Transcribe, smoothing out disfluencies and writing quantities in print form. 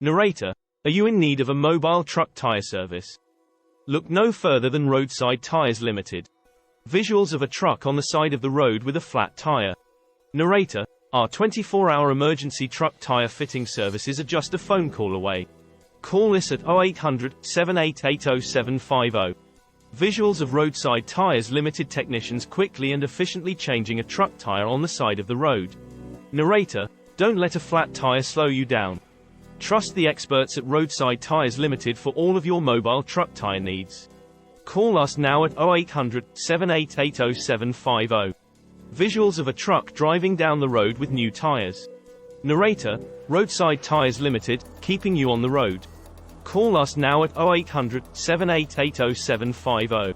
Narrator: are you in need of a mobile truck tire service? Look no further than Roadside Tyres Limited. Visuals of a truck on the side of the road with a flat tire. Narrator: our 24-hour emergency truck tire fitting services are just a phone call away. Call us at 0800 788 0750. Visuals of Roadside Tyres Limited technicians quickly and efficiently changing a truck tire on the side of the road. Narrator: don't let a flat tire slow you down. Trust the experts at Roadside Tyres Limited for all of your mobile truck tire needs. Call us now at 0800 788 0750. Visuals of a truck driving down the road with new tires. Narrator: Roadside Tyres Limited, keeping you on the road. Call us now at 0800 788 0750.